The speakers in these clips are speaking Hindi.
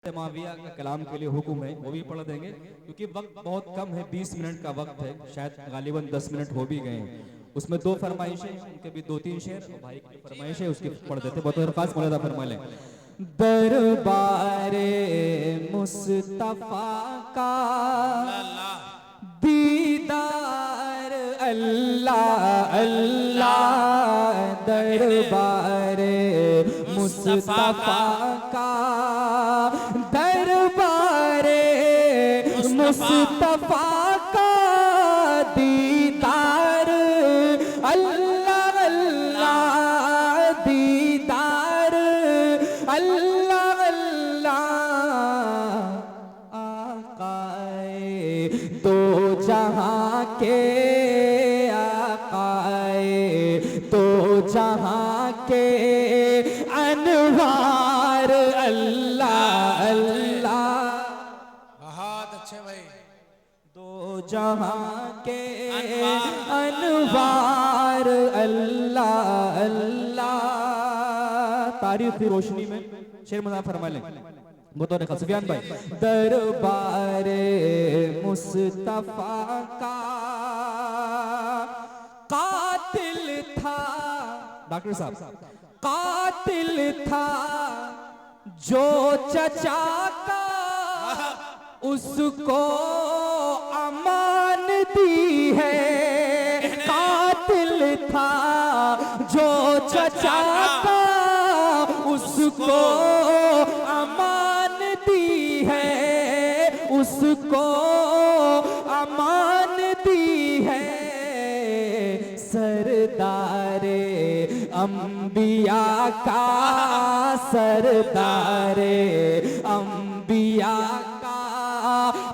माविया का कलाम के लिए हुक्म है, वो भी पढ़ देंगे क्योंकि वक्त बहुत कम है, 20 मिनट का वक्त है, शायद गालिबन 10 मिनट हो भी गए हैं। उसमें दो फरमाइशें, उनके भी दो तीन शेर, और भाई की फरमाइश है उसकी पढ़ देते। बहुत खास मौलाना फरमा लें। दरबारे मुस्तफा का दीदार अल्लाह अल्लाह, दरबारे मुस्तफा का दरबारे मुस्तफा का दीदार अल्लाह अल्लाह, दीदार अल्लाह अल्लाह, आकाए दो जहां के आकाए दो जहां के अनवार अल्लाह अल्लाह। बहुत अच्छे भाई। दो जहां के अनवार अल्लाह अल्लाह। तारीख की रोशनी में शेर मज़ा फरमा लें बतौर सुफियान भाई। दरबारे मुस्तफा का कातिल था, डॉक्टर साहब कातिल था जो चचा का उसको अमान दी है। कातिल था जो चचा का उसको अमान दी है, उसको अमान दी है। सरदारे अंबिया का सरदारे अंबिया का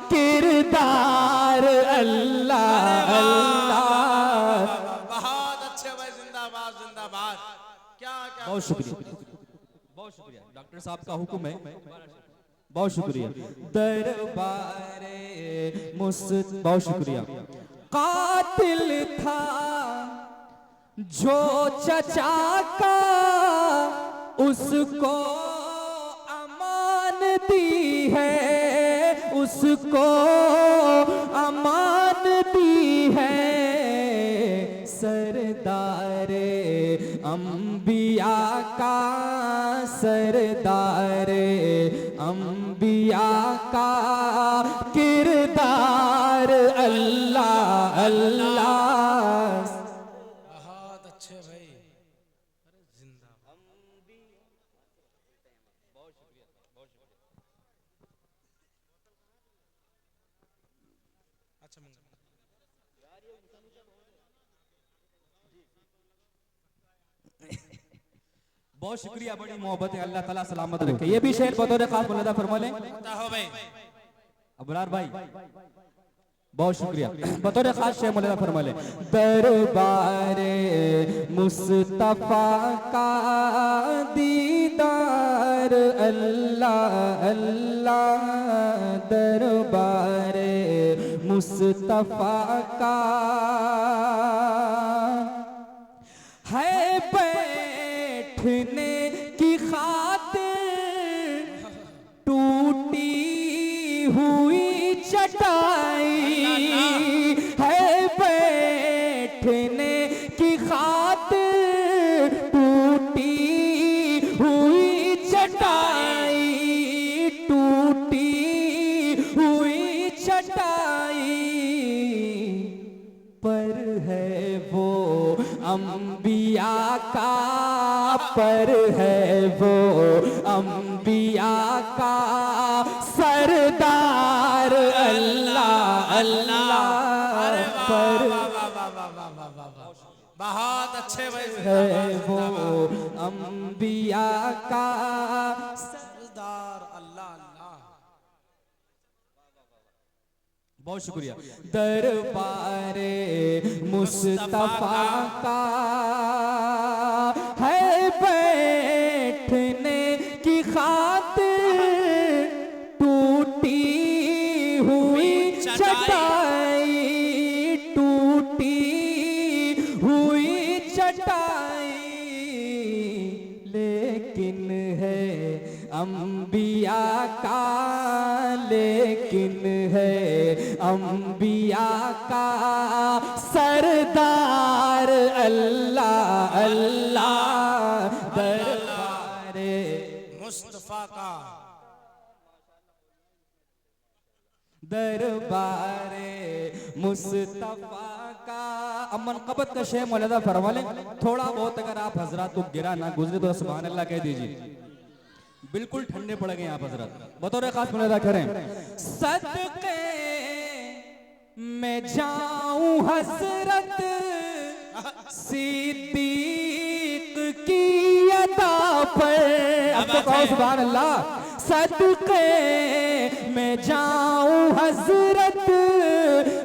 किरदार अल्लाह अल्लाह। बहुत अच्छे भाई, जिंदाबाद जिंदाबाद। क्या क्या बहुत शुक्रिया, बहुत शुक्रिया। डॉक्टर साहब का हुक्म है, बहुत शुक्रिया। दरबारे बहुत शुक्रिया। कातिल था जो चचा का उसको अमान दी है, उसको अमान दी है। सरदारे अंबिया का सरदारे अंबिया का किरदार अल्लाह अल्लाह। बहुत अच्छे भाई, जिंदाबाद। अच्छा बहुत शुक्रिया, बड़ी मोहब्बत है। अल्लाह ताला सलामत रखे। ये भी शेर बतौर खास मुलादा फरमा लें हो भाई। अबरार भाई। बहुत शुक्रिया, बतौर खास शेर मुलादा फरमा लें। दरबारे मुस्तफा का दीदार अल्लाह अल्लाह, दरबारे मुस्तफा का है बैठने की खातिर टूटी हुई चटाई, है बैठने की खातिर टूटी हुई चटाई, टूटी हुई चटाई। पर है वो अंबिया का, पर है वो अंबिया का सरदार अल्लाह अल्लाह। पर बहुत अच्छे भाई, है वो अंबिया का सरदार अल्लाह अल्लाह। बहुत शुक्रिया। दरबारे मुस्तफा का है बैठने की खातिर टूटी हुई चटाई, टूटी हुई चटाई। लेकिन है अंबिया अंबिया का लेकिन है अंबिया का सरदार अल्लाह अल्लाह दरबारे मुस्तफा का दरबारे मुस्तफा का। अब मनक़बत का शेर मौलाना फरमा लें, थोड़ा बहुत अगर आप हजरात को गिरा ना गुजरे तो सुभान अल्लाह कह दीजिए। बिल्कुल ठंडे पड़ गए आप हजरत, बतौर खास मौलाना करें। सदके मैं जाऊं हजरत सिद्दीक की अदा पर। अब तो कहो सुभान अल्लाह। सदके मैं जाऊं हजरत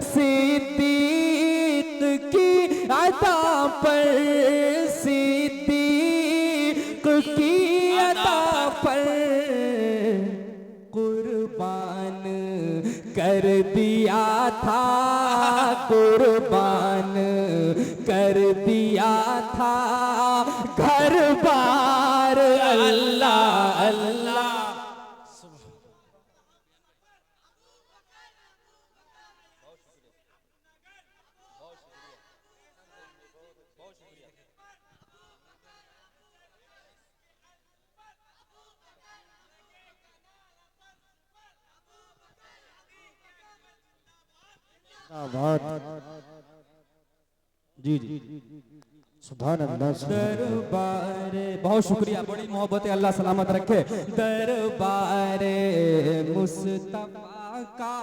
सिद्दीक की अदा पर, सिद्दीक की अदा पर कुर्बान कर दिया था, कुर्बान कर दिया था घर बार अल्लाह अल्लाह। जी जी सुभान अल्लाह। दरबारे, बहुत शुक्रिया, बड़ी मोहब्बत है, अल्लाह सलामत रखे। दरबारे मुस्तफा का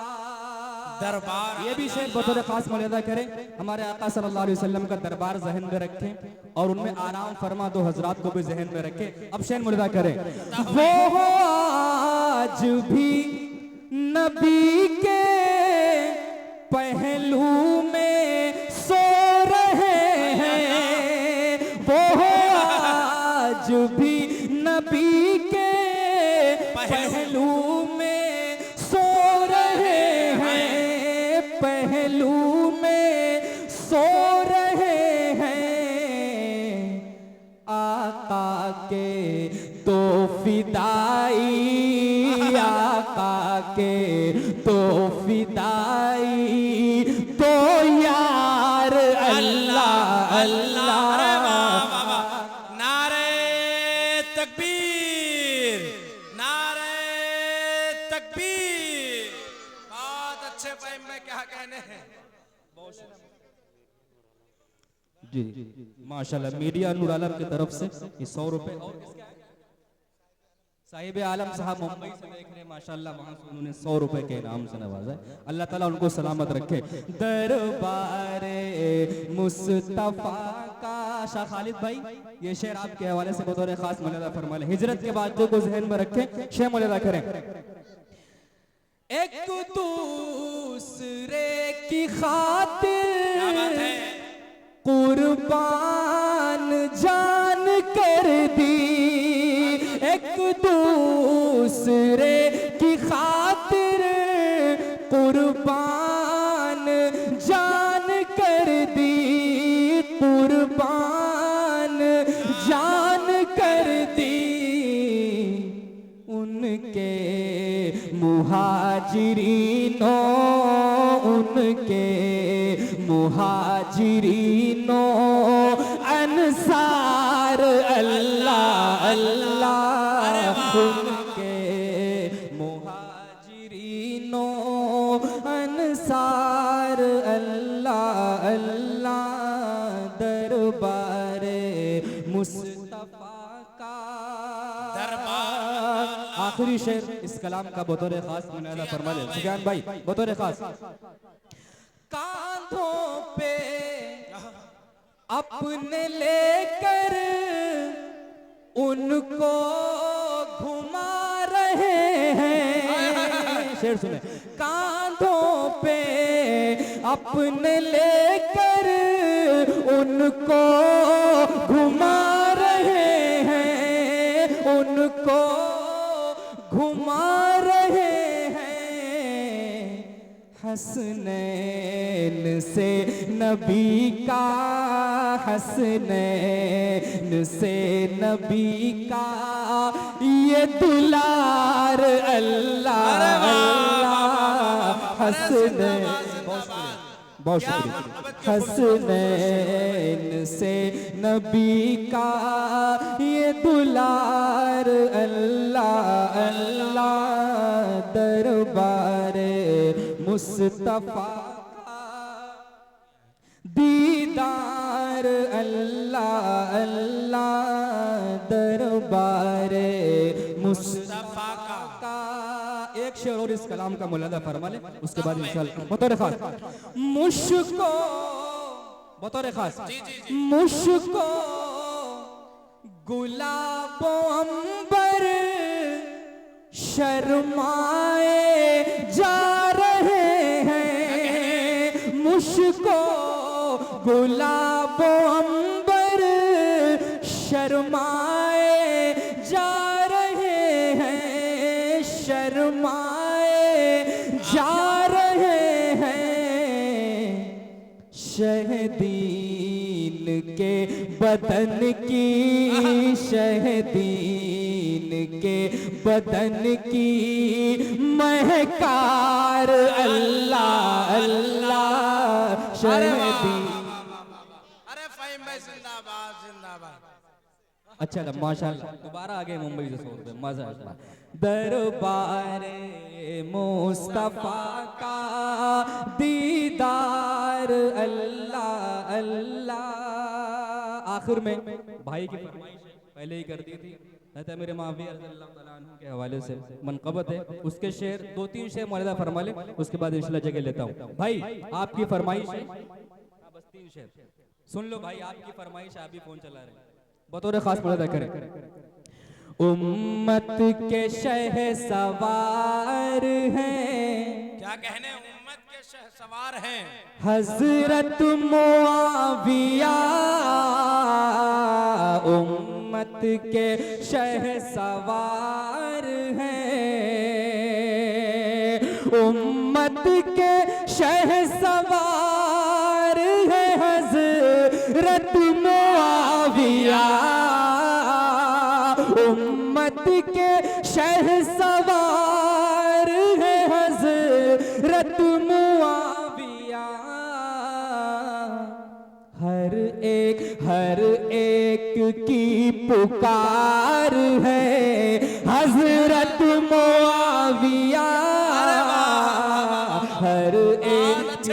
दरबार, ये भी शेर बतौर खास मर्यादा करें, हमारे आका सल्लल्लाहु अलैहि वसल्लम का दरबार जहन में रखें और उनमें आराम फरमा दो हजरात को भी जहन में रखें। अब शेर मर्यादा करें। वो आज भी नबी के पहलू में सो रहे हैं, वो आज भी नबी के पहलू में सो रहे हैं, पहलू में सो रहे हैं। आका के तो फिदाई, आका के तो फिदाई तो यार अल्लाह अल्लाह। नारे तकबीर, नारे तकबीर। बहुत अच्छे भाई, मैं क्या कहने हैं। जी माशाल्लाह, मीडिया नूर आलम की तरफ से ये 100 रुपए और साहिब आलम साहब मुंबई से देख रहे हैं माशाल्लाह, वहां से उन्होंने 100 रुपए के इनाम से नवाजा है। अल्लाह ताला उनको सलामत रखे। दरबारे मुस्तफा का। शाह खालिद भाई, ये शेर आपके हवाले से बतौर खास मौलाना फरमा लें, हिजरत के बाद को जहन में रखें, शेर मौलाना करें। एक दूसरे की खातिर कुर्बान जान कर दी, एक दूसरे की खातिर कुर्बान जान कर दी, कुर्बान जान कर दी। उनके मुहाजिरीनों, उनके मुहाजिरीनों अंसार अल्लाह अल्लाह, उनके मुहाजिरीनों अंसार अल्लाह अल्लाह। दरबारे मुस्तफा का दरबार। आखिरी शेर इस कलाम का बतौर खास मुनादा फरमा ले सुफियान भाई, बतौर खास। कांधों पे अपने लेकर उनको घुमा रहे हैं, शेर सुने। कांधों पे अपने लेकर उनको घुमा रहे हैं, उनको घुमा रहे हैं। हसनैन से नबी का, हसनैन से नबी का ये दुलार अल्लाह अल्लाह हसनैन। बहुत शुक्रिया। हसनैन से नबी का ये दुलार अल्लाह अल्लाह दरबारे मुस्तफा का दीदार अल्लाह अल्लाह दरबारे मुस्तफा का। एक शेर और इस कलाम का मुलादा फरमा ले, उसके बाद इंशाअल्लाह बतौर खास मुझको, बतौर खास मुझको गुलाबो अंबर शर्माए जा रहे हैं, मुझको गुलाबो अंबर शर्माए जा रहे हैं, शर्माए जा रहे हैं। शहदीन के बदन की, शहदीन के बदन की महकार अल्लाह अल्लाह शहदीन। अरे फ़हीम भाई जिंदाबाद जिंदाबाद। अच्छा माशाल्लाह, दोबारा आ गए मुंबई से 100 रुपए, मजा आया। दरबारे मुस्तफा का दीदार अल्लाह अल्लाह। आखिर में भाई की फरमाइश पहले ही कर दी थी, हज़रत अमीर मुआविया रज़ियल्लाहु तआला अन्हु के हवाले से मनक़बत है, उसके शेर 2-3 शेर मौलाना फरमा ले, उसके बाद इंशाल्लाह जगह लेता हूँ। भाई आपकी फरमाइश है, बस 3 शेर सुन लो भाई, आपकी फरमाइश, आप भी फोन चला रहे हैं, बतौर खास मुलादा करें। उम्मत के शहसवार हैं, क्या कहने, उम्मत के शहसवार हैं हजरत मुआविया। उम्मत के शहसवार हैं, उम्मत के शहसवार हैं हजरत मुआविया। उम्मत के शहसवार हैं हजरत मुआविया। हर एक की पुकार है हजरत मुआविया। हर एक की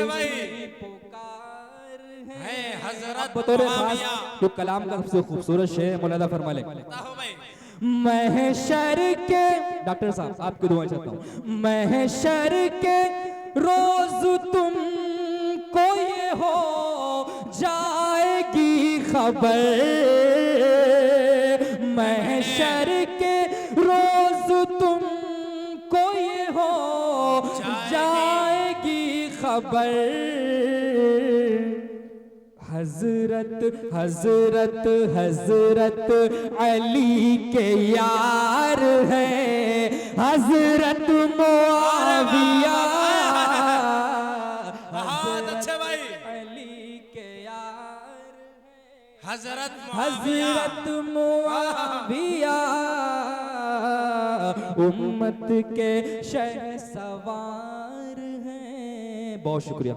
पुकार है हजरत मुआविया। जो कलाम का सबसे खूबसूरत शेर है, मौलाना फरमा ले। महशर के, डॉक्टर साहब आपकी दुआ चाहता हूँ, महशर के रोज तुमको ये हो जाएगी खबर। महशर के रोज तुमको ये हो जाएगी खबर। हजरत हजरत हजरत अली के यार हैं हजरत मुआविया। बहुत अच्छे भाई, अली के यार हजरत हजरत मुआविया। उम्मत के शहसवार हैं। बहुत शुक्रिया।